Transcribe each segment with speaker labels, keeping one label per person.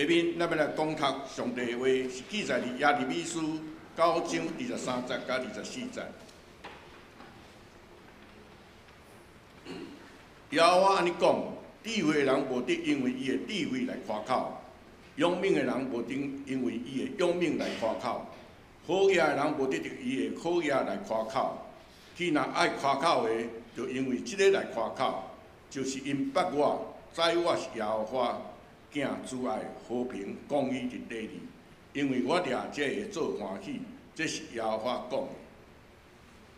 Speaker 1: 下面咱要来讲读上帝的话，是记载伫耶利米书9章23节甲24节。耶和华安尼讲：智慧的人无得因为伊的智慧来夸口，聪明的人无得因为伊的聪明来夸口，好业的人无得伊的好业来夸口。既然爱夸口的，就因为即个来夸口，就是因捌我，知我是耶和华，囝主爱和平公义伫地里。因为我掠这会做欢喜，这是耶和华讲的。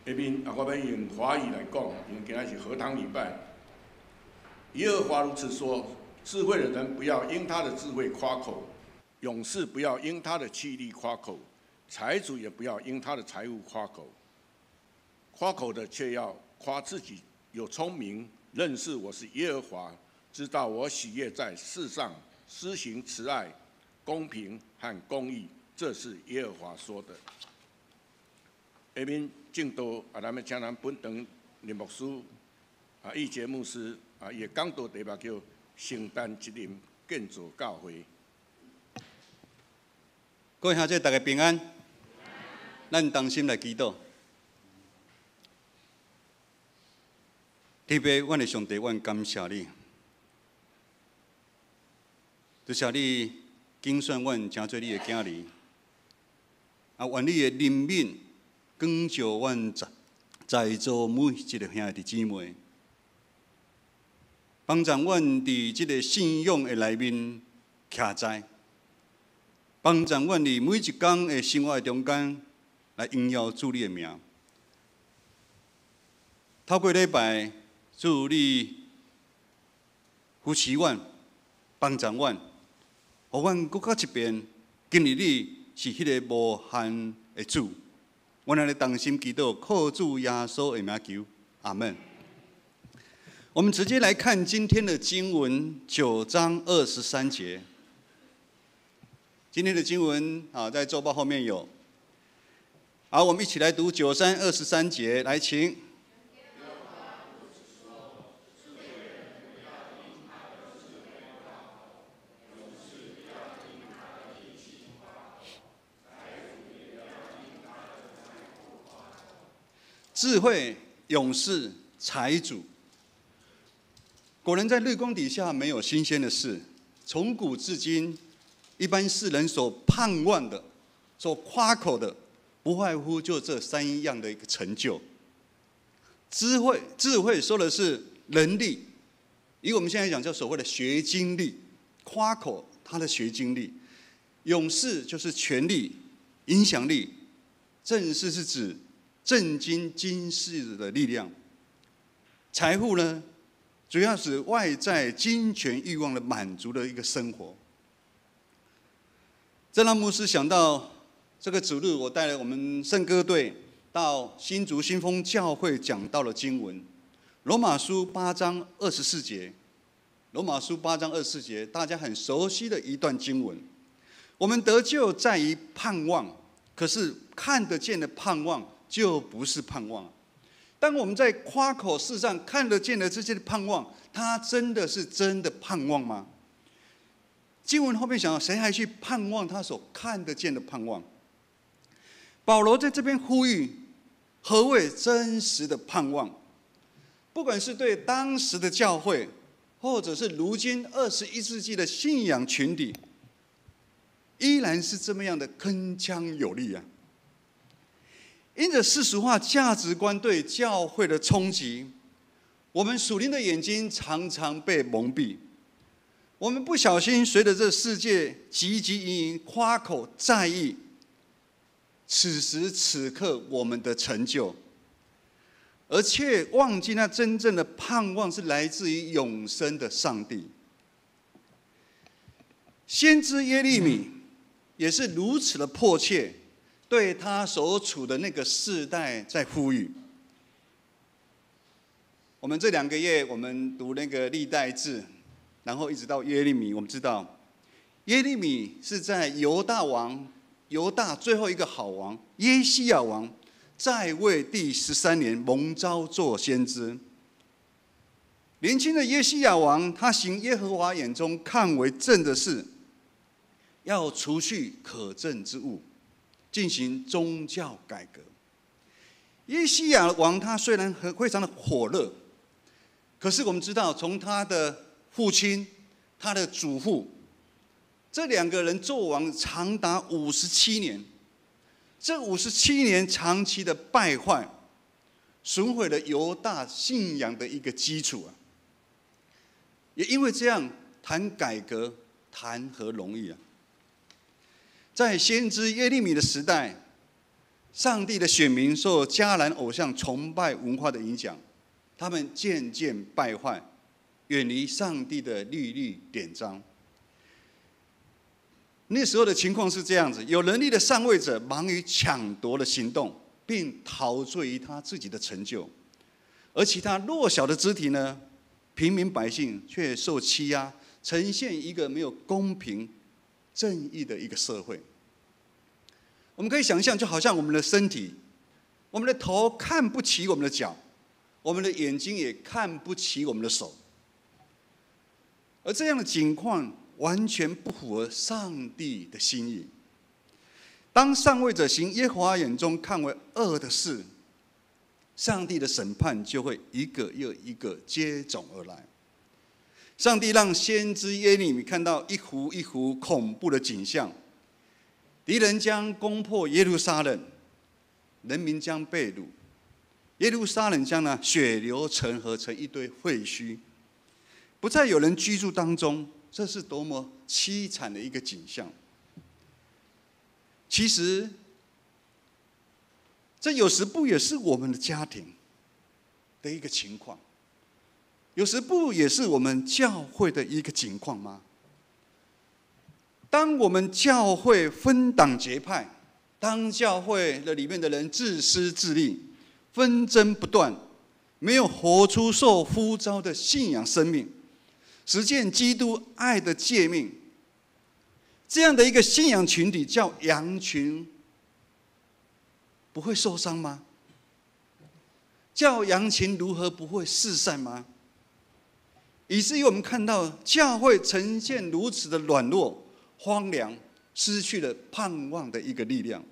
Speaker 1: 下面我要用华语来讲，因为今仔是禾堂礼拜。耶和华如此说：智慧的人不要因他的智慧夸口，勇士不要因他的气力夸口，财主也不要因他的财物夸口。夸口的却要夸自己有聪明，认识我是耶和华，知道我喜悦在世上施行慈爱、公平和公义，这是耶和华说的。下面正道咱们请咱本堂林牧师易杰牧师伊的讲道题目叫“承担责任，建造教会”。
Speaker 2: 各位兄弟，大家平安。咱同心来祈祷。特别，阮的上帝，阮感谢你，多谢你拣选阮成做你的囝儿，愿你的怜悯光照阮在座每一个兄弟姊妹，帮助阮伫即个信仰的内面徛在，帮助阮伫每一天的生活中间来荣耀主你的名。透过礼拜，主你扶持阮，帮助阮，互阮搁较一遍，今日你是迄个无限的主。阮安尼同心祈祷，靠主耶稣的名求，阿门。我们直接来看今天的经文9章23节。今天的经文在周报后面有。好，我们一起来读9章23节，来，请。智慧、勇士、财主，果然在日光底下没有新鲜的事。从古至今，一般世人所盼望的、所夸口的，不外乎就这3样的一个成就。智慧说的是能力，以我们现在讲叫所谓的学经历，夸口他的学经历。勇士就是权力、影响力，正是指震惊今世的力量。财富呢，主要是外在金钱欲望的满足的一个生活。这让牧师想到，这个主日我带了我们圣歌队到新竹新丰教会讲到了经文，罗马书8章24节。罗马书8章24节，大家很熟悉的一段经文。我们得救在于盼望，可是看得见的盼望就不是盼望。当我们在夸口世上看得见的这些盼望，它真的是真的盼望吗？经文后面想到，谁还去盼望他所看得见的盼望？保罗在这边呼吁，何谓真实的盼望？不管是对当时的教会，或者是如今21世纪的信仰群体，依然是这么样的铿锵有力啊！因着世俗化价值观对教会的冲击，我们属灵的眼睛常常被蒙蔽。我们不小心随着这世界汲汲营营夸口在意此时此刻我们的成就，而却忘记那真正的盼望是来自于永生的上帝。先知耶利米也是如此的迫切，对他所处的那个世代在呼吁。我们这2个月，我们读那个历代志，然后一直到耶利米，我们知道耶利米是在犹大最后一个好王耶西亚王在位第13年蒙召做先知。年轻的耶西亚王，他行耶和华眼中看为正的事，要除去可憎之物，进行宗教改革。约西亚王他虽然非常的火热，可是我们知道，从他的父亲、他的祖父，这两个人做王长达57年，这57年长期的败坏，损毁了犹大信仰的一个基础啊！也因为这样，谈改革谈何容易啊！在先知耶利米的时代，上帝的选民受迦南偶像崇拜文化的影响，他们渐渐败坏，远离上帝的律例典章。那时候的情况是这样子：有能力的上位者忙于抢夺的行动，并陶醉于他自己的成就；而其他弱小的肢体呢，平民百姓却受欺压，呈现一个没有公平正义的一个社会。我们可以想象，就好像我们的身体，我们的头看不起我们的脚，我们的眼睛也看不起我们的手，而这样的情况完全不符合上帝的心意。当上位者行耶和华眼中看为恶的事，上帝的审判就会一个又一个接踵而来。上帝让先知耶利米看到一幅一幅恐怖的景象：敌人将攻破耶路撒冷，人民将被掳，耶路撒冷将血流成河，成一堆废墟，不再有人居住当中。这是多么凄惨的一个景象！其实，这有时不也是我们的家庭的一个情况？有时不也是我们教会的一个情况吗？当我们教会分党结派，当教会的里面的人自私自利，纷争不断，没有活出受呼召的信仰生命，实践基督爱的诫命，这样的一个信仰群体叫羊群，不会受伤吗？叫羊群如何不会四散吗？以至于我们看到教会呈现如此的软弱、荒凉，失去了盼望的一个力量。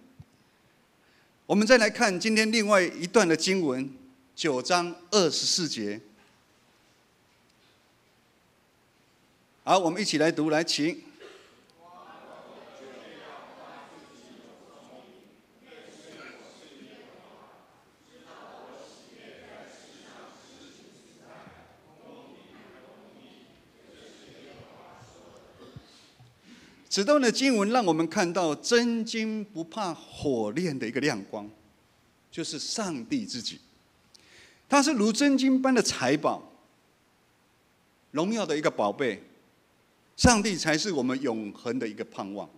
Speaker 2: 我们再来看今天另外一段的经文，9章24节。好，我们一起来读，来，请。此段的经文让我们看到真金不怕火炼的一个亮光，就是上帝自己，他是如真金般的财宝，荣耀的一个宝贝。上帝才是我们永恒的一个盼望。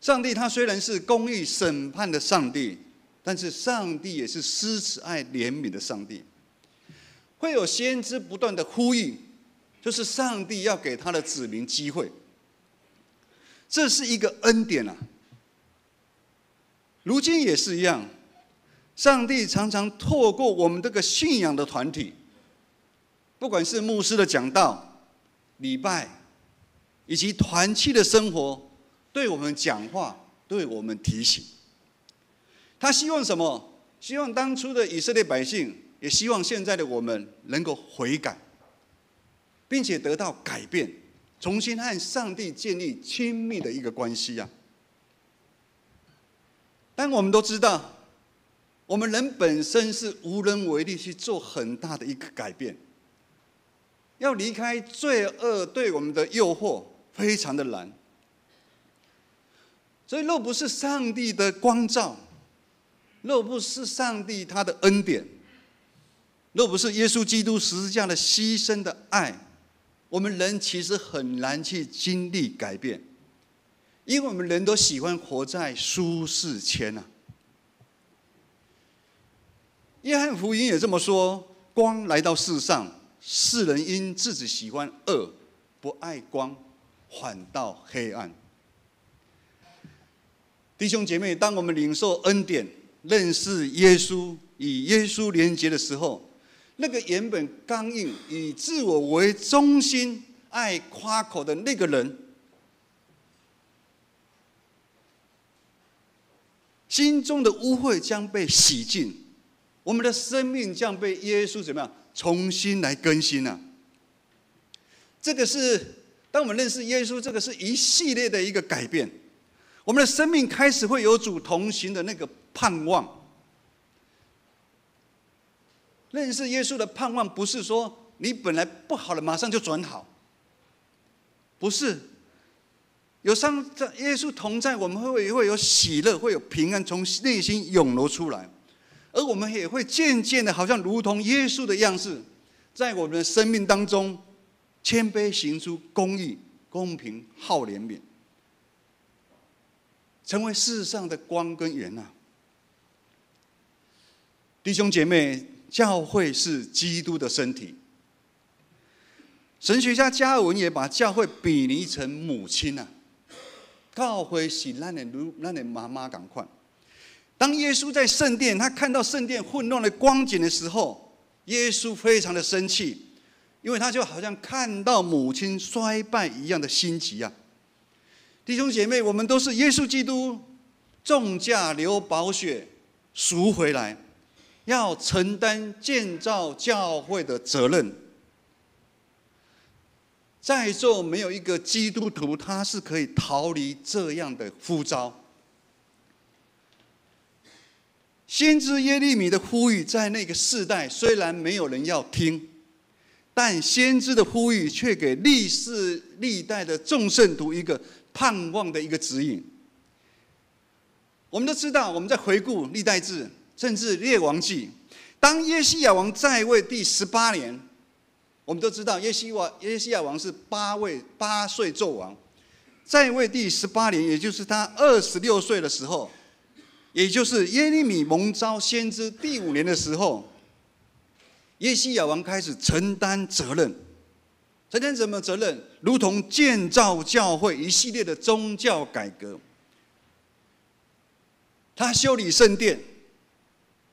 Speaker 2: 上帝他虽然是公义审判的上帝，但是上帝也是施慈爱怜悯的上帝。会有先知不断的呼吁，就是上帝要给他的子民机会，这是一个恩典啊。如今也是一样，上帝常常透过我们这个信仰的团体，不管是牧师的讲道、礼拜，以及团契的生活，对我们讲话，对我们提醒。他希望什么？希望当初的以色列百姓，也希望现在的我们能够悔改，并且得到改变，重新和上帝建立亲密的一个关系啊。但我们都知道，我们人本身是无能为力去做很大的一个改变。要离开罪恶对我们的诱惑，非常的难。所以，若不是上帝的光照，若不是上帝他的恩典，若不是耶稣基督十字架的牺牲的爱，我们人其实很难去经历改变，因为我们人都喜欢活在舒适圈啊。约翰福音也这么说：光来到世上，世人因自己喜欢恶，不爱光，反倒黑暗。弟兄姐妹，当我们领受恩典，认识耶稣，与耶稣连结的时候，那个原本刚硬、以自我为中心、爱夸口的那个人，心中的污秽将被洗净，我们的生命将被耶稣怎么样重新来更新啊？这个是当我们认识耶稣，这个是一系列的一个改变。我们的生命开始会有主同行的那个盼望。认识耶稣的盼望，不是说你本来不好了，马上就转好，不是。有耶稣同在，我们会有喜乐，会有平安从内心涌流出来，而我们也会渐渐的，好像如同耶稣的样式，在我们的生命当中，谦卑行出公义、公平、好怜悯，成为世上的光跟盐啊！弟兄姐妹，教会是基督的身体。神学家加尔文也把教会比拟成母亲啊。教会是咱的妈妈同款。当耶稣在圣殿，他看到圣殿混乱的光景的时候，耶稣非常的生气，因为他就好像看到母亲衰败一样的心急啊！弟兄姐妹，我们都是耶稣基督重价流宝血赎回来，要承担建造教会的责任。在座没有一个基督徒，他是可以逃离这样的呼召。先知耶利米的呼吁，在那个世代虽然没有人要听，但先知的呼吁却给历世历代的众圣徒一个盼望的一个指引。我们都知道，我们在回顾历代志，甚至列王记，当耶西亚王在位第18年。我们都知道耶西亚王是8岁纣王，在位第18年，也就是他26岁的时候，也就是耶利米蒙召先知第5年的时候，耶西亚王开始承担责任。承担什么责任？如同建造教会一系列的宗教改革。他修理圣殿，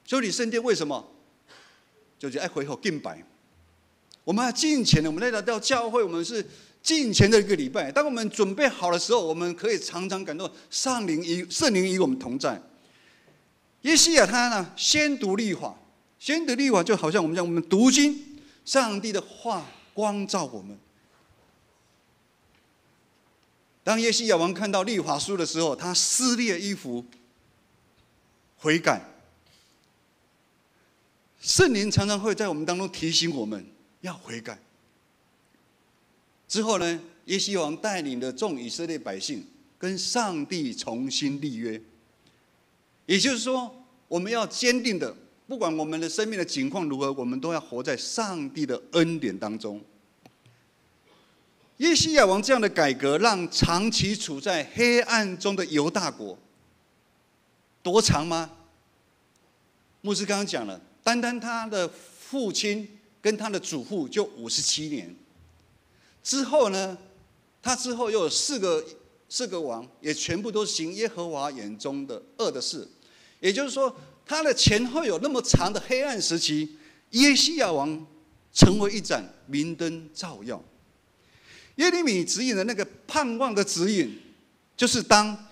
Speaker 2: 修理圣殿为什么？就是要回复敬拜。我们要敬虔的，我们来到教会，我们是敬虔的一个礼拜。当我们准备好的时候，我们可以常常感到圣灵与我们同在。耶西亚他呢，先读律法，就好像我们讲，我们读经，上帝的话光照我们。当耶西亚王看到律法书的时候，他撕裂衣服，悔改。圣灵常常会在我们当中提醒我们要悔改。之后呢，耶西王带领了众以色列百姓跟上帝重新立约，也就是说，我们要坚定的，不管我们的生命的境况如何，我们都要活在上帝的恩典当中。耶西亚王这样的改革，让长期处在黑暗中的犹大国多长吗？牧师刚刚讲了，单单他的父亲跟他的祖父就57年。之后呢，他之后又有四个王，也全部都行耶和华眼中的恶的事。也就是说，他的前后有那么长的黑暗时期，耶西亚王成为一盏明灯照耀。耶利米指引的那个盼望的指引，就是当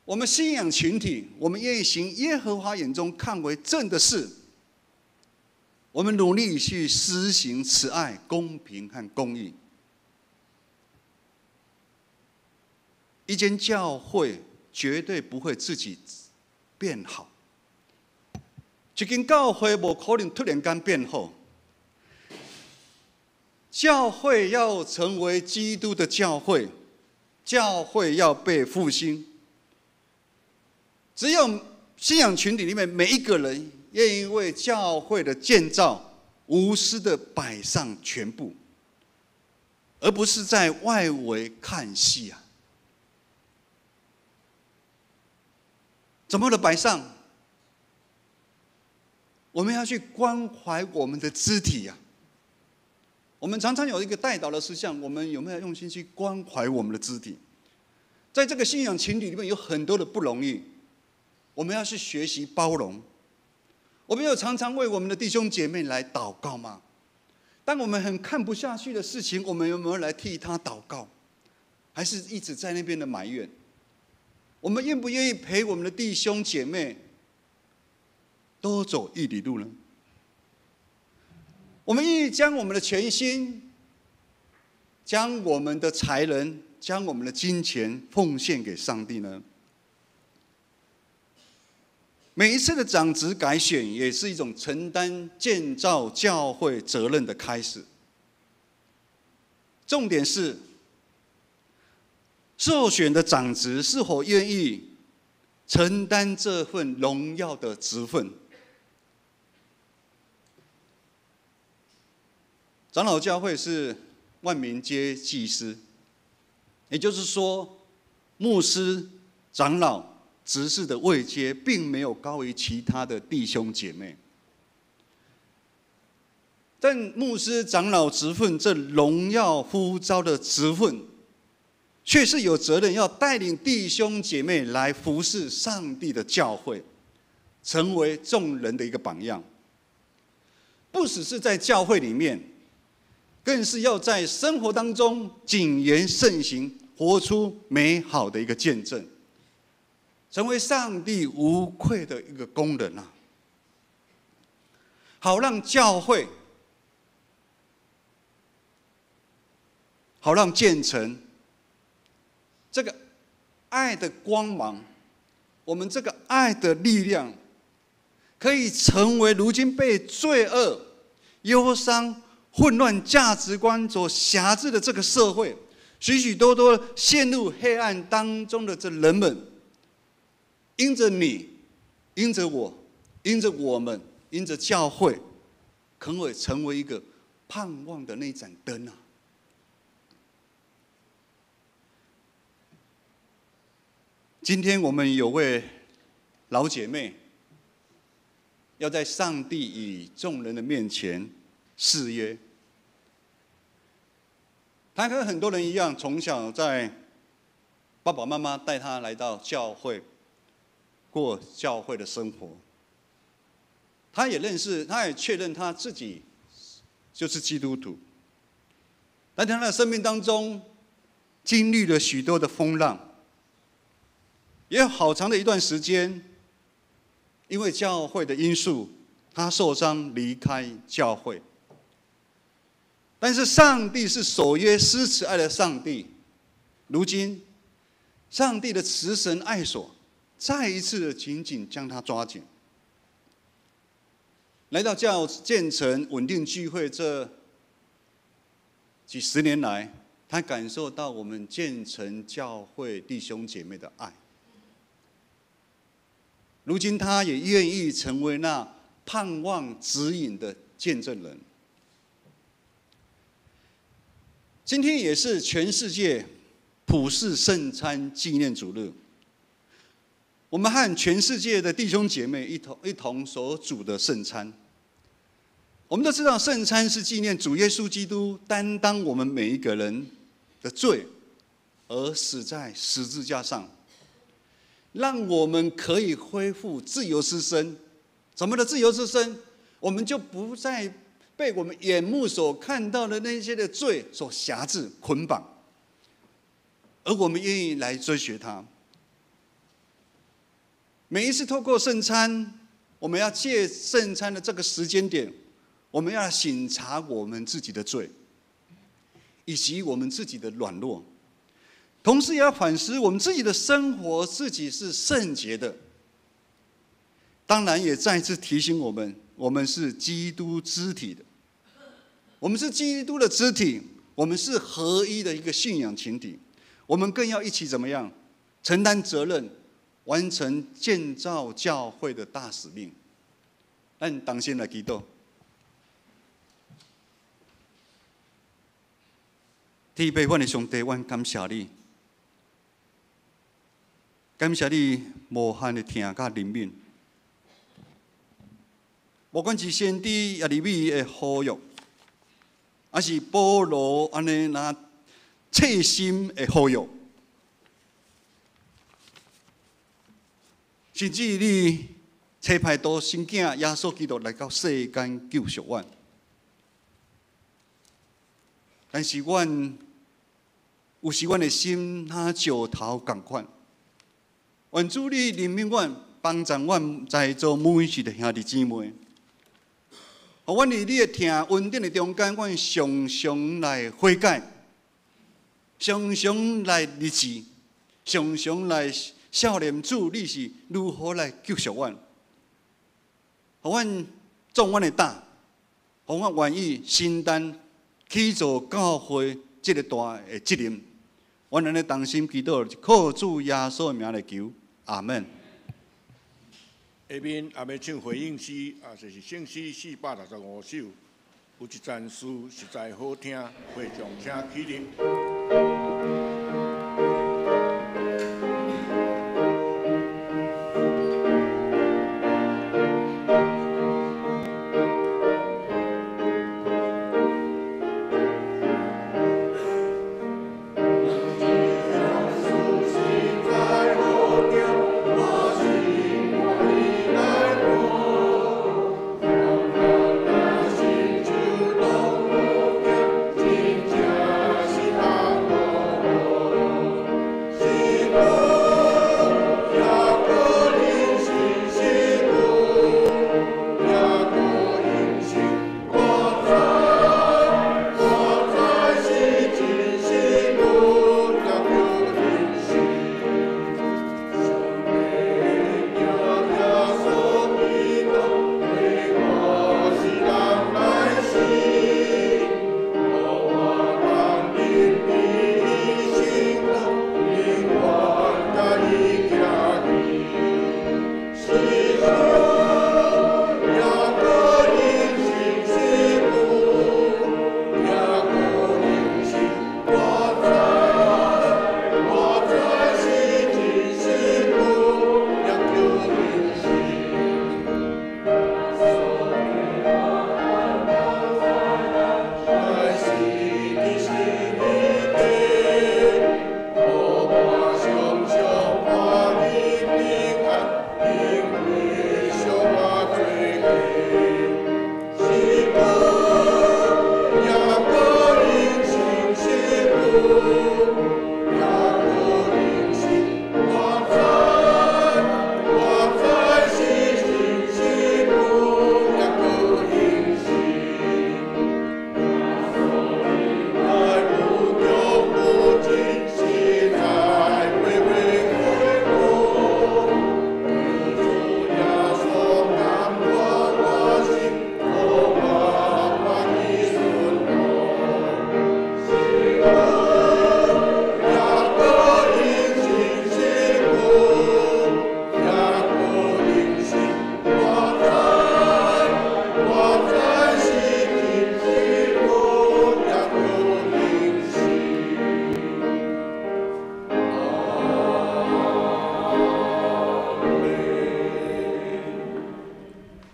Speaker 2: 我们信仰群体，我们愿意行耶和华眼中看为正的事，我们努力去施行慈爱、公平和公义。一间教会绝对不会自己变好，一间教会不可能突然间变好。教会要成为基督的教会，教会要被复兴。只有信仰群体里面每一个人愿意为教会的建造无私的摆上全部，而不是在外围看戏啊。怎么的摆上？我们要去关怀我们的肢体啊。我们常常有一个代祷的事项，我们有没有用心去关怀我们的肢体？在这个信仰群体里面有很多的不容易，我们要去学习包容。我们有常常为我们的弟兄姐妹来祷告吗？当我们很看不下去的事情，我们有没有来替他祷告？还是一直在那边的埋怨？我们愿不愿意陪我们的弟兄姐妹多走一里路呢？我们愿意将我们的全心、将我们的才能、将我们的金钱奉献给上帝呢？每一次的长职改选，也是一种承担建造教会责任的开始。重点是，受选的长职是否愿意承担这份荣耀的职分？长老教会是万民皆祭司，也就是说，牧师、长老、执事的位阶，并没有高于其他的弟兄姐妹。但牧师、长老职分这荣耀呼召的职分，却是有责任要带领弟兄姐妹来服侍上帝的教会，成为众人的一个榜样。不只是在教会里面，更是要在生活当中谨言慎行，活出美好的一个见证，成为上帝无愧的一个工人啊！好让教会，好让建成这个爱的光芒，我们这个爱的力量，可以成为如今被罪恶、忧伤、混乱价值观所辖制的这个社会，许许多多陷入黑暗当中的这人们，因着你，因着我，因着我们，因着教会，可以成为一个盼望的那盏灯啊！今天我们有位老姐妹，要在上帝与众人的面前誓约。她跟很多人一样，从小在爸爸妈妈带她来到教会，过教会的生活。她也确认她自己就是基督徒。但在她的生命当中，经历了许多的风浪。也有好长的一段时间，因为教会的因素，他受伤离开教会。但是上帝是守约施慈爱的上帝，如今上帝的慈神爱所再一次的紧紧将他抓紧。来到建成稳定聚会这几十年来，他感受到我们建成教会弟兄姐妹的爱。如今他也愿意成为那盼望指引的见证人。今天也是全世界普世圣餐纪念主日，我们和全世界的弟兄姐妹一同所煮的圣餐。我们都知道，圣餐是纪念主耶稣基督担当我们每一个人的罪，而死在十字架上，让我们可以恢复自由之身。什么的自由之身？我们就不再被我们眼目所看到的那些的罪所辖制、捆绑，而我们愿意来追随他。每一次透过圣餐，我们要借圣餐的这个时间点，我们要省察我们自己的罪，以及我们自己的软弱。同时也要反思我们自己的生活，自己是圣洁的。当然也再次提醒我们，我们是基督肢体的，我们是基督的肢体，我们是合一的一个信仰群体。我们更要一起怎么样承担责任，完成建造教会的大使命。咱同心来祈祷。天父，阮的上帝，阮感谢你。感谢你无限的疼甲怜悯，无管是先知耶利米的呼吁，还是保罗安尼那切心的呼吁，甚至你差派到圣囝耶稣基督来到世间救赎阮，但是阮有时阮的心若石头共款。愿主你怜悯阮，帮助阮在座每一个兄弟姊妹。互阮伫你的听恩典的中间，阮常常来悔改，常常来立志，常常来少年主，你是如何来救赎阮？互阮壮阮的胆，互阮愿意承担去做教会这个大的责任。阮安尼同心祈祷，靠主耶稣的名来求，阿门。
Speaker 1: 下面也要唱回应诗，就是圣诗465首，有一赞诗实在好听，会众请起立。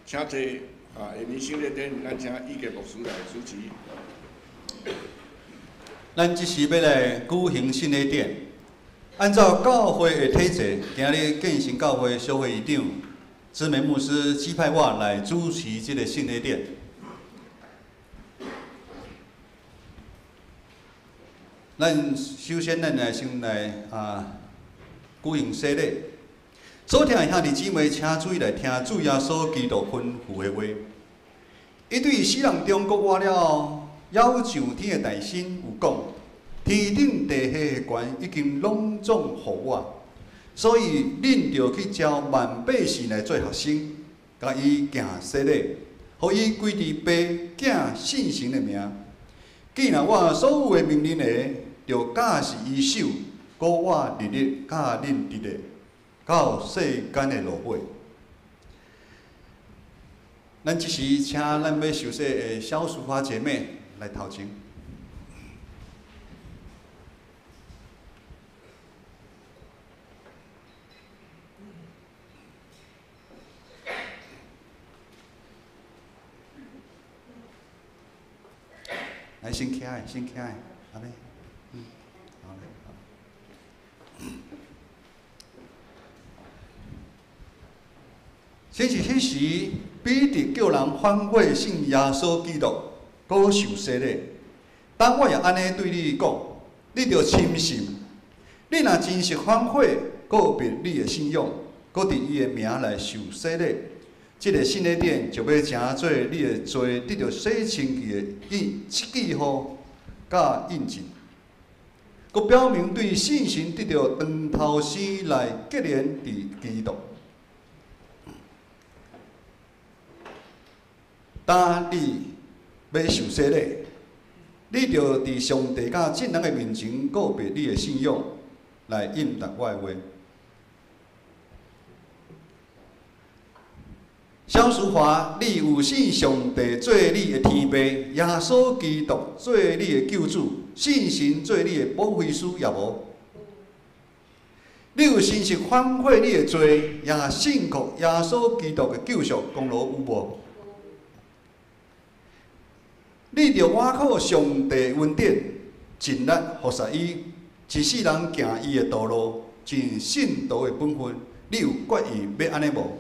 Speaker 1: 请坐下面圣礼典，咱请义杰牧师来主持。
Speaker 2: 咱即时要来举行圣礼典，按照教会的体制，今日建成教会小会议长知名牧师指派我来主持这个圣礼典。首先咱来先来举行洗礼。所听的兄弟姊妹，请注意来听主耶稣基督吩咐的话。伊对死人中国活了，要上天的大神有讲：天顶地下的权已经拢总互我，所以恁着去招万百姓来做学生，甲伊行洗礼，互伊归伫爸、囝、圣神的名。既然我所有的命令的，着假是伊守，故我日日教恁直个。到世间的落尾，咱即时请咱要受洗的小淑花姐妹来头前。来，先起来，先起来，阿妹，好嘞，好。先是迄时，彼得叫人反悔信耶稣基督，搁受洗礼。但我也安尼对你讲，你着深信，你若真实反悔，告别你的信仰，搁伫伊的名来受洗礼。这个新的殿就要成做你的罪得到洗清气的记号甲印证，搁表明对信心得到长头生来结连伫基督。当你要受洗礼，你着伫上帝甲众人的面前告别你的信仰，来应答我的话。小淑华，你有信上帝做你的天父，耶稣基督做你的救主，信神做你的保惠师也无？你有信实反悔你的罪，也信服耶稣基督的救赎功劳有无？你着倚靠上帝恩典，尽力服侍伊，一世人行伊的道路，尽信徒的本分。你有决意要安尼无？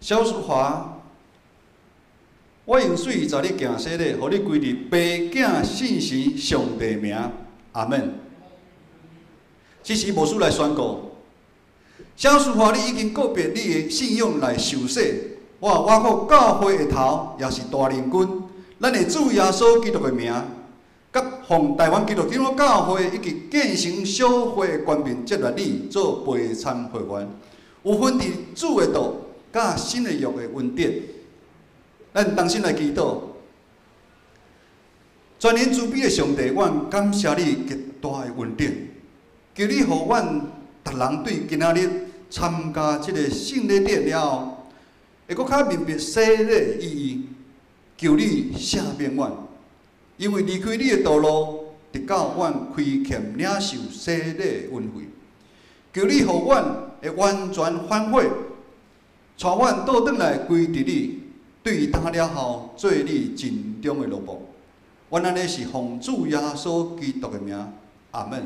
Speaker 2: 小淑华，我用水在你行洗礼，互你归入爸囝信神上帝名，阿门。这时牧师来宣告，小淑华，你已经告别你的信仰来受洗。我靠教会的头，也是大灵君，咱的主耶稣基督的名，甲奉台湾基督长老教会以及建成小会的官民接来你做陪参会员，有份伫主的道。甲新的约的恩典，咱同心来祈祷。全能慈悲的上帝，阮感谢你极大的恩典，求你互阮逐人对今仔日参加这个圣礼典了后，会搁较明白洗礼的意义。求你赦免阮，因为离开你的道路，直到阮亏欠领受洗礼的恩惠。求你互阮会完全反悔。带阮倒转来归伫你，对他了后做你尽忠的奴仆。阮安尼是奉主耶稣基督的名，阿门。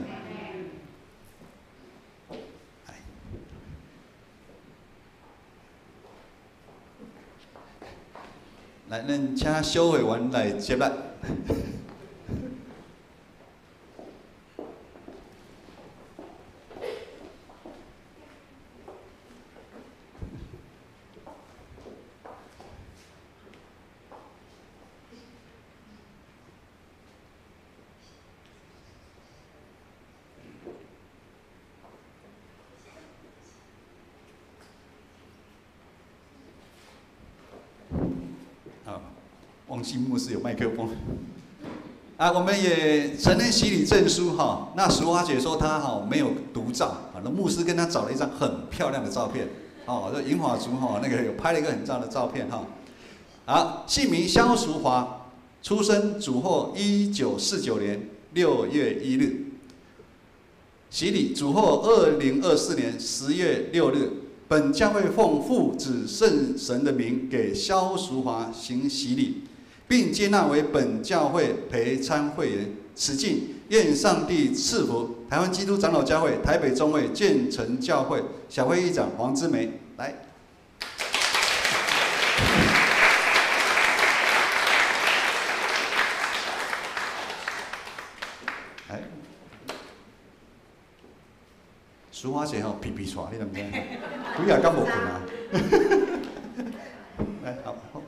Speaker 2: 来，咱请小会员来接咱。王新牧师有麦克风我们也承认洗礼证书哈。那淑华姐说她没有独照，那牧师跟她找了一张很漂亮的照片这银华族那个有拍了一个很赞的照片好，姓名萧淑华，出生主后1949年6月1日，洗礼主后2024年10月6日。本教会奉父子圣神的名给萧淑华行洗礼，并接纳为本教会陪参会员。此敬愿上帝赐福台湾基督长老教会台北中会建成教会小会议长黄之梅来。淑华姐屁屁喘，你知唔知？几日敢无困啊？来，好，好。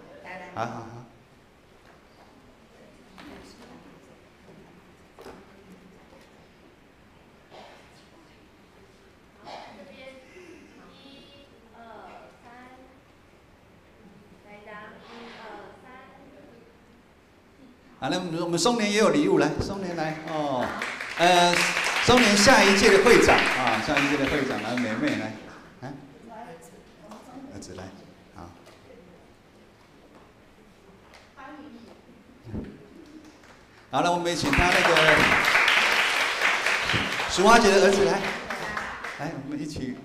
Speaker 2: 那我们松年也有礼物，来，松年来哦，松年下一届的会长下一届的会长来，美美来，儿子来，好，好了，我们也请他那个淑华姐的儿子来，我们一起。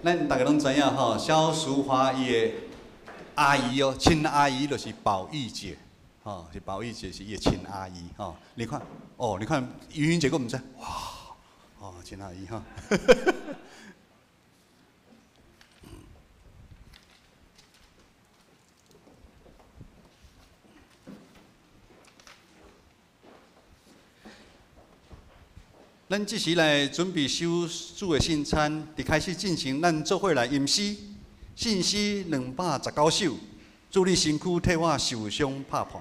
Speaker 2: 咱大家拢知影吼，萧淑华伊的阿姨哦，亲阿姨就是宝玉姐，吼，是宝玉姐是伊的亲阿姨，吼。你看，哦，你看云云姐跟我们在，哇，哦，亲阿姨哈。咱即时来准备收主的圣餐，伫开始进行咱做伙来吟诗，信诗219首，主你身躯替我受伤拍破。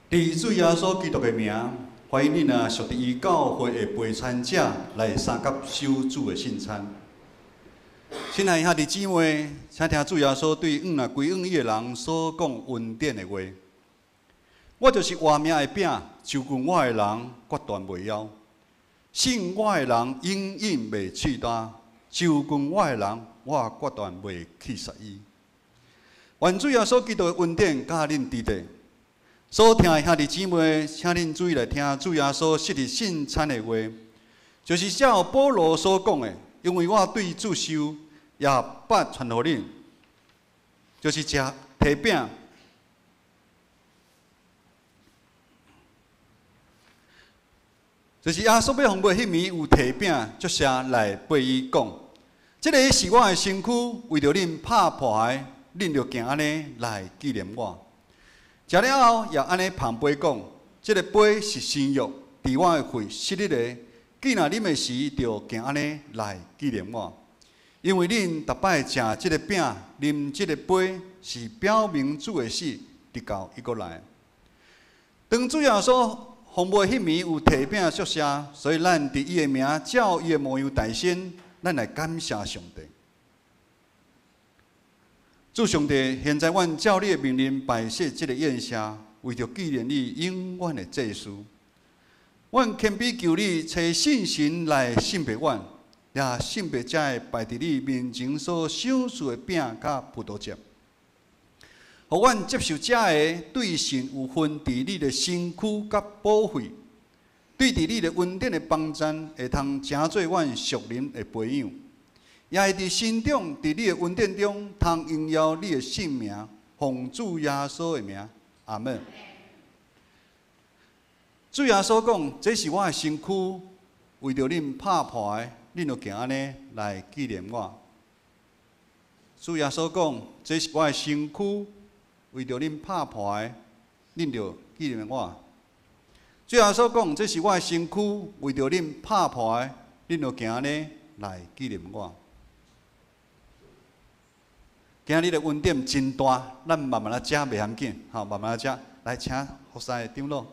Speaker 2: 伫主耶稣基督的名，欢迎恁啊，属伫伊教会的陪餐者来参加守主的圣餐。亲爱兄弟姊妹，请听主耶稣对归伊的人所讲恩典的话。我就是活命的饼，就近我的人决断袂枵，信我的人永远袂取单，就近我的人我决断袂去杀伊。愿主耶稣基督的恩典甲恁伫地。所听的兄弟姊妹，请恁注意来听主耶稣设立圣餐的话，就是照保罗所讲的，因为我对主受也捌传互恁，就是食提饼，就是耶稣要奉卖迄暝有提饼，作声来对伊讲，这个是我的身躯，为着恁拍破的，恁就行安尼来纪念我。食了后，也安尼捧杯讲，这个杯是新约，伫我的血昔日的，既然啉的时，就行安尼来纪念我。因为恁逐摆食这个饼，啉这个杯，是表明主的死，直到伊过来。当主耶稣奉卖迄暝有提饼祝谢，所以咱伫伊的名，照伊的模样代先，咱来感谢上帝。主上帝，现在阮照你的命令摆设这个宴席，为着纪念你永远的祭司。阮谦卑求你，找信神来信别阮，也信别者会摆伫你面前所赏赐的饼甲葡萄汁，互阮接受者的对神有份伫你的身躯甲保惠，对伫你的恩典的帮助，会通成做阮属灵的培养。也会伫心中，伫你的恩典中，通荣耀你的圣名，奉主耶稣的名，阿门。主耶稣讲：“这是我的身躯，为着恁拍破的，恁就行安尼来纪念我。”主耶稣讲：“这是我的身躯，为着恁拍破的，恁就纪念我。”主耶稣讲：“这是我的身躯，为着恁拍破的，恁就行安尼来纪念我。”今日的恩典真大，咱慢慢来食，袂要紧，好，慢慢来食。来，请服侍的长老。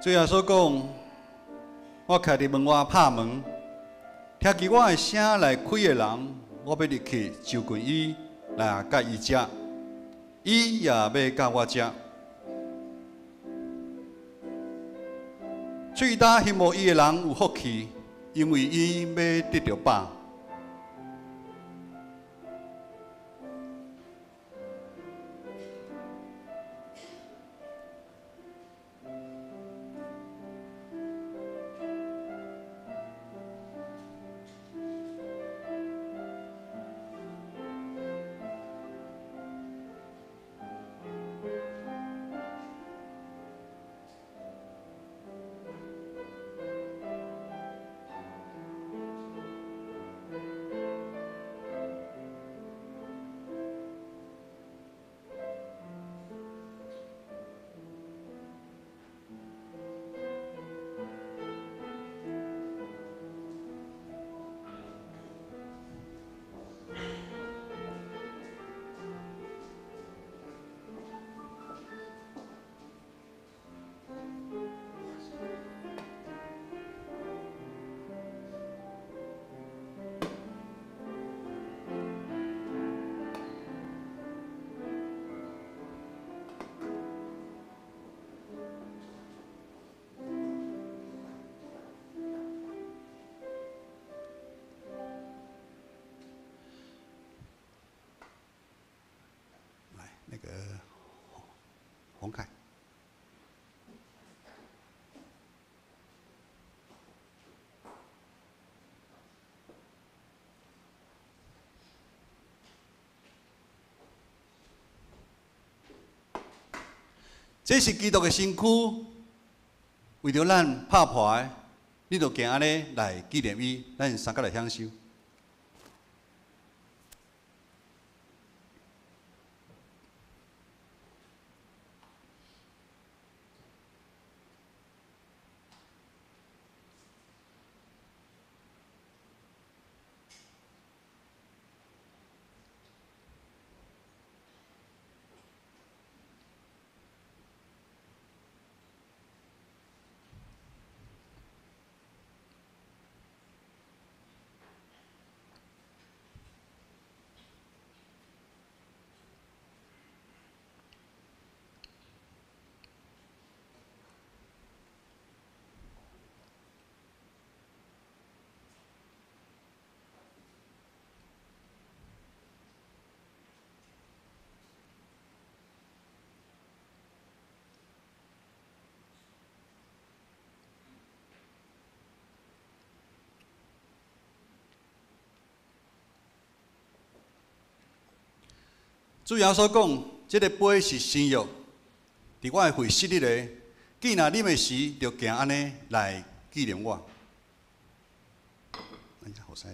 Speaker 2: 主耶稣讲：“我徛伫门外拍门，听见我的声来开的人，我要入去就近伊来甲伊食，伊也要甲我食。喙焦羡慕伊的人有福气，因为伊要得到饱。”这是基督的身躯，为着咱拍破的，你着行安尼来纪念伊，咱三个来享受。主耶稣讲，这个杯是新约，伫我的会室里咧，既然啉的时，就行安尼来纪念我。好使。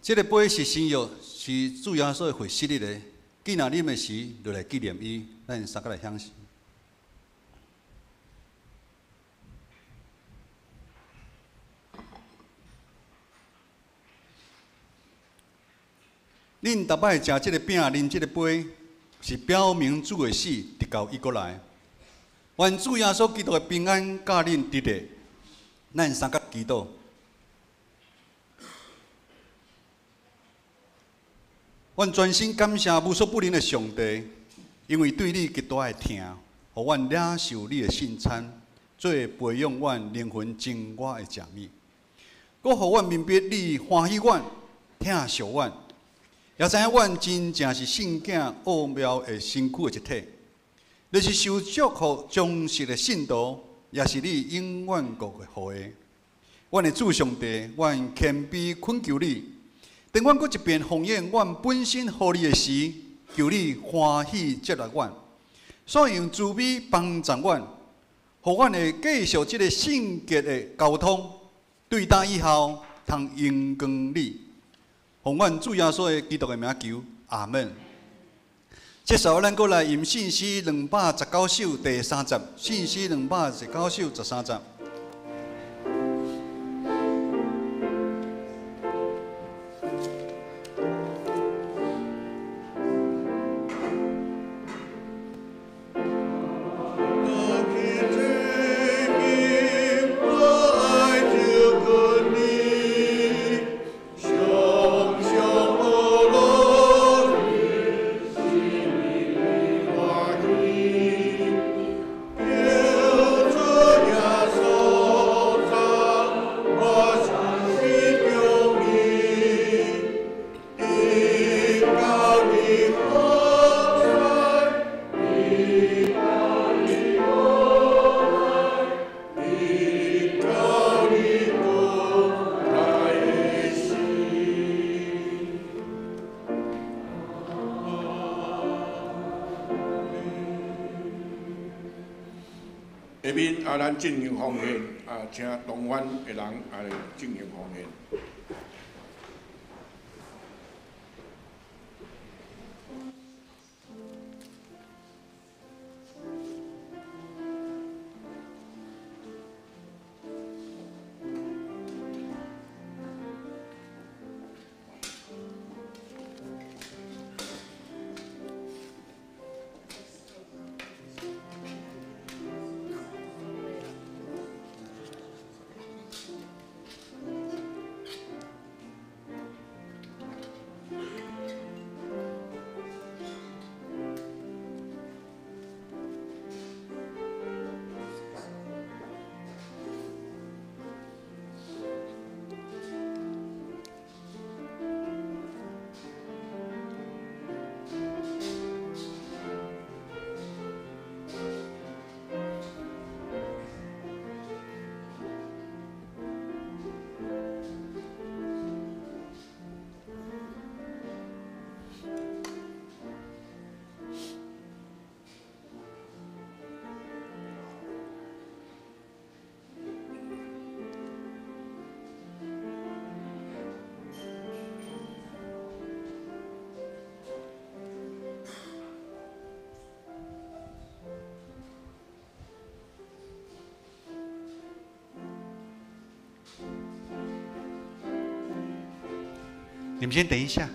Speaker 2: 这个杯是新约，是主耶稣的会室里的。既然啉的时，就来纪念伊，咱三个来享受。恁逐摆食这个饼、啉这个杯，是表明主的死直到伊过来。愿主耶稣基督的平安甲恁伫咧，咱三个祈祷。阮专心感谢无所不能的上帝，因为对你极大的疼，互阮领受你的圣餐，做培养阮灵魂精华的食物。搁互阮明白你欢喜阮、疼惜阮，也知影阮真正是圣囝奥妙的身躯的一体。你是受祝福忠实的信徒，也是你永远国的后裔。阮的主上帝，阮谦卑恳求你，等阮搁一遍奉献阮本身互你的时，求你欢喜接纳阮，所用慈悲帮助阮，互阮会继续这个圣洁的交通，对答以后通荣光你。奉阮主耶稣的基督的名求，阿门。接下来，咱搁来吟信诗219首第3集，信诗219首13集。
Speaker 1: 下面咱进行奉献请同湾的人来进行奉献。
Speaker 2: 你们先等一下。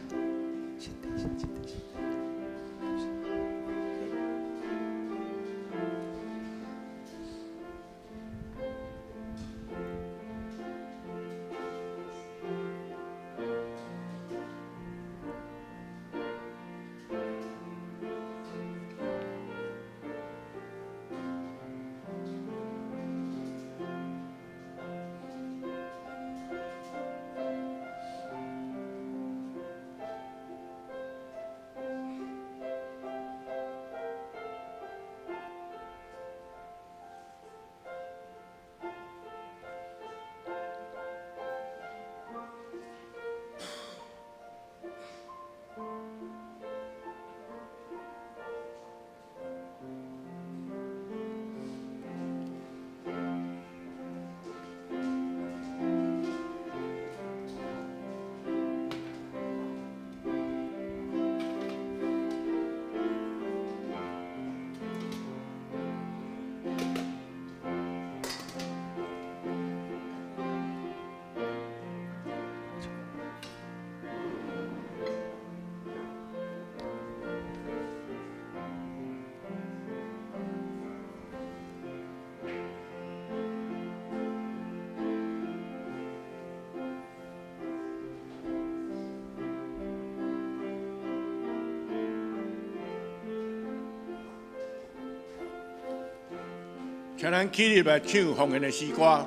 Speaker 1: 请咱起立来唱方言的诗歌。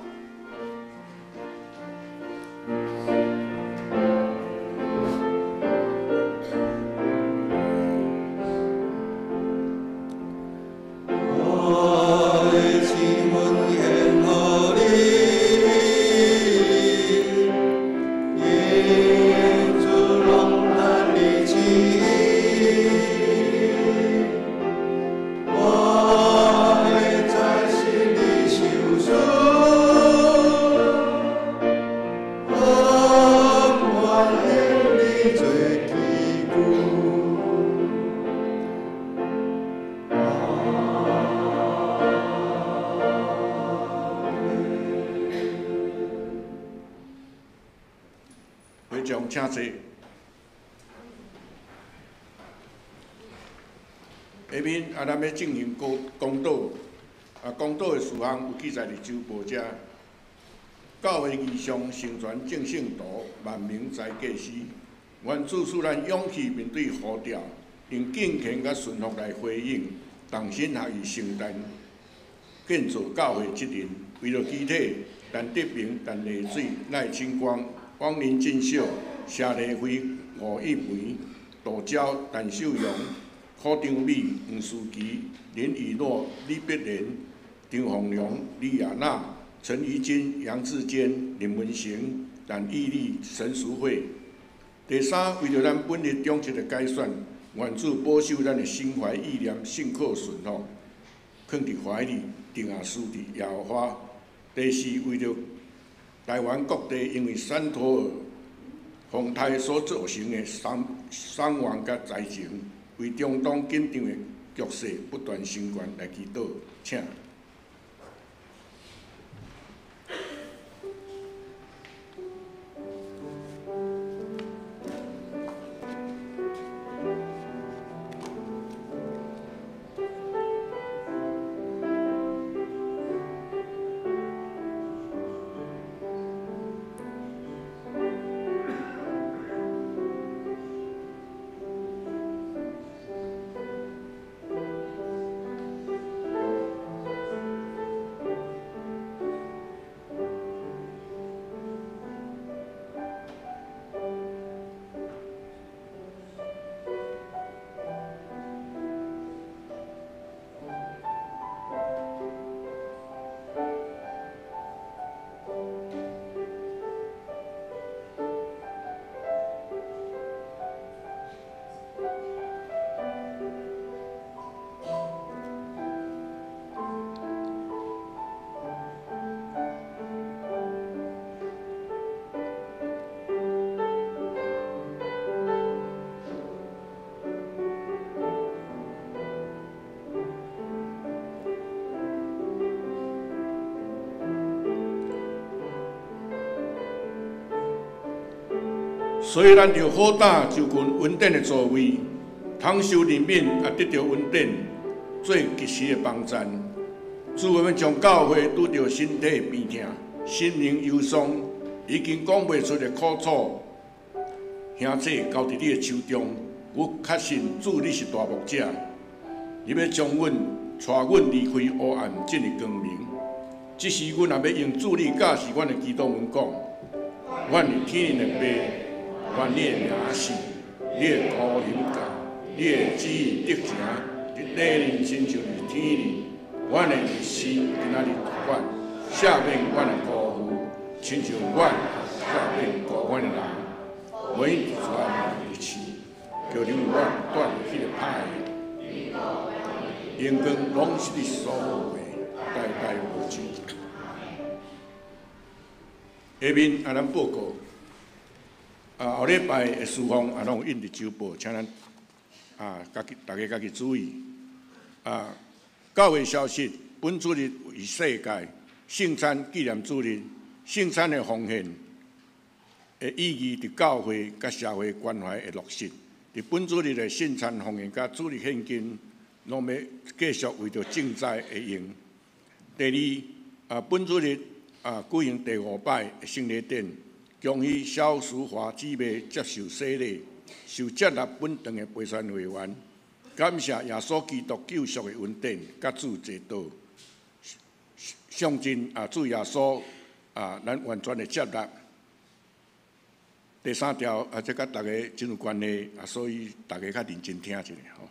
Speaker 1: 会长，请坐。下面咱要进行公道，公道的事项有记载伫周报遮。教会仪上成全正圣徒，万民在祭司。愿主赐咱勇气面对呼召，用敬虔甲顺服来回应，同心合意承担，建造教会责任。为了基体，但德明，但丽水，赖清光，汪林进秀，谢丽辉，吴一梅，杜娇，陈秀荣，柯长美，黄舒琪，林以诺，李碧莲，张凤良，李雅娜。陈怡金、杨志坚、林文成、但毅力、陈淑慧。第三，为着咱本日中职的改选，愿主保守咱的心怀意念，信靠顺服，放伫怀里，定下输伫耶和华。第四，为着台湾各地因为山土尔风台所造成的伤亡甲灾情，为中东紧张的局势不断升悬来祈祷，请。所以，咱就好打就近稳定的座位，通受人民也得到稳定，做及时的帮衬。主我们将教会拄着身体病痛、心灵忧伤，已经讲袂出的苦楚，兄弟交伫你的手中，我确信主你是大牧者，你要将阮带阮离开黑暗，进入光明。即时，阮也要用主你教示阮的基督文讲，阮是天然的爸。愿你的名是，你的高临教，你的旨意得成，伫地人亲像是天里。阮的日时今仔日阮赦免阮的辜负，亲像阮赦免辜阮的人。每一串日期，叫你阮断迄个歹的，阳光拢是你所有的，代代无尽。下面咱报告。后礼拜的事项拢有印伫周报，请咱大家家己注意。教会消息，本主日为世界圣餐纪念主日，圣餐的奉献的意义伫教会甲社会关怀的落实。伫本主日的圣餐奉献甲主日献金，拢要继续为着赈灾而用。第二，本主日举行第5摆的圣礼典。恭喜萧淑华姊妹接受洗礼，受接纳本堂的陪传会员，感谢耶稣基督救赎的恩典，甲主坐道。象征主耶稣咱完全的接纳。第3条这甲大家真有关系所以大家较认真听一下吼。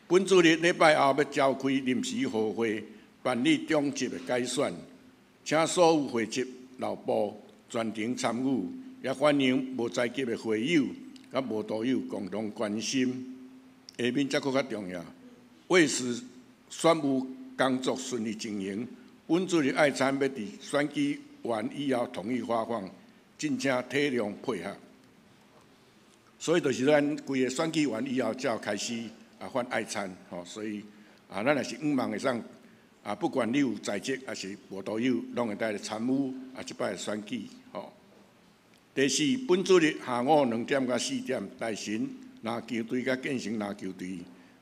Speaker 1: 本主日礼拜后要召开临时和会，办理中级的改选，请所有会籍老部全程参与，也欢迎无在籍的会友甲无道友共同关心。下面则搁较重要，为使选务工作顺利进行，本主日爱餐要伫选举完以后统一发放，真正体谅配合。所以就是咱规个选举完以后，才开始发爱餐吼，所以咱也是希望会上不管你有在职还是无道友，拢会带来参与即摆的选举吼。第4，本主日下午2点到4点，大神篮球队甲建成篮球队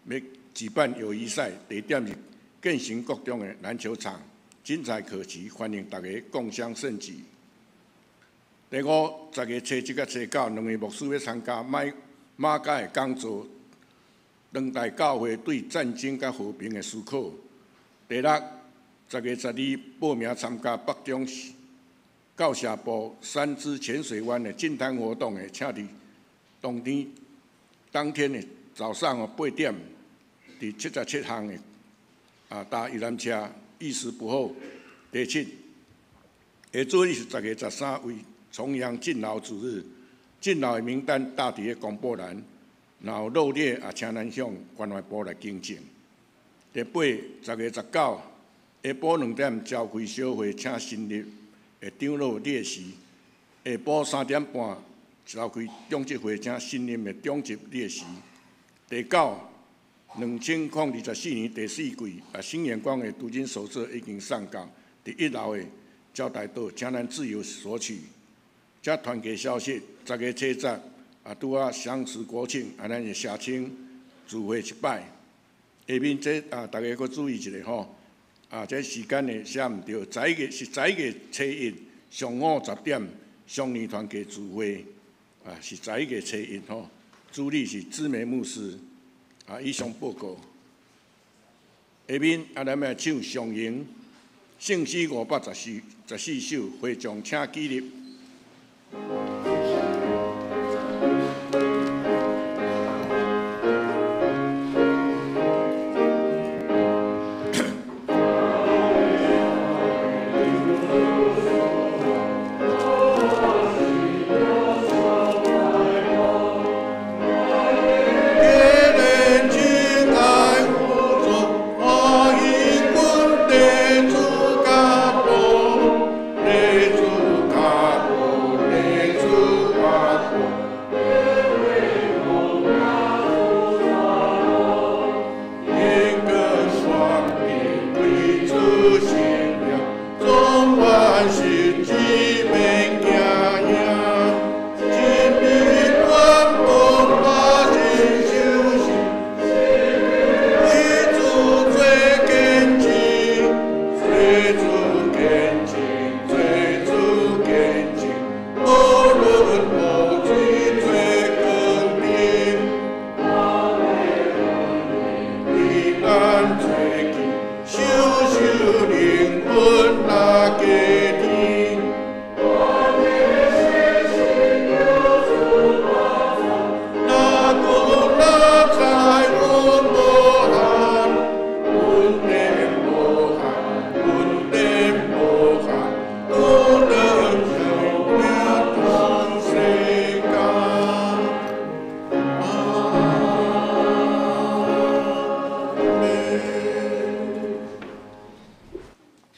Speaker 1: 要举办友谊赛，地点是建成国中的篮球场，精彩可期，欢迎大家共襄盛举。第5，10月初1到初9，2位牧师要参加马甲的讲座，当代教会对战争甲和平的思考。第6，10月12报名参加北中教社部3支浅水湾的净滩活动的，请伫当天的早上8点，伫77项的搭游览车，意思不后。第7，下主日是10月13为重阳敬老主日，敬老的名单搭伫公布栏，然后热烈请咱向关怀部来更正。第8，10月19下晡2点召开小会，请新入的长老列席。下晡3点半召开中级会，请新任的中级列席。第9，2024年第4季新眼光的读经手册已经上稿，伫1楼的招待桌，请咱自由索取。这团结消息，10月初10拄相持国庆，咱就社青聚会一摆。下面这大家搁注意一下吼，这时间呢写毋对，11月是11月初1上午10点，双年团结聚会是11月初1吼。主理是知梅牧师以上报告。下面咱来唱上营圣诗514首，会众请起立。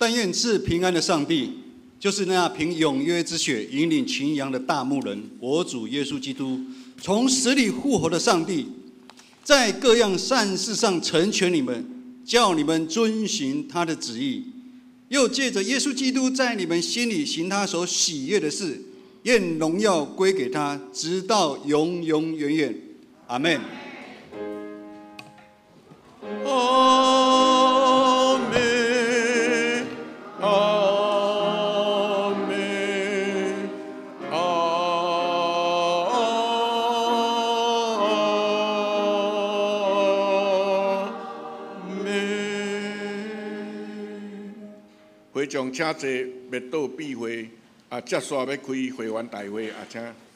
Speaker 1: 但愿赐平安的上帝，就是那凭永约之血引领群羊的大牧人，我主耶稣基督，从死里复活的上帝，在各样善事上成全你们，叫你们遵行他的旨意，又借着耶稣基督在你们心里行他所喜悦的事，愿荣耀归给他，直到永永远远。阿们。会长请坐灭岛闭会，接续要开会员大会，请。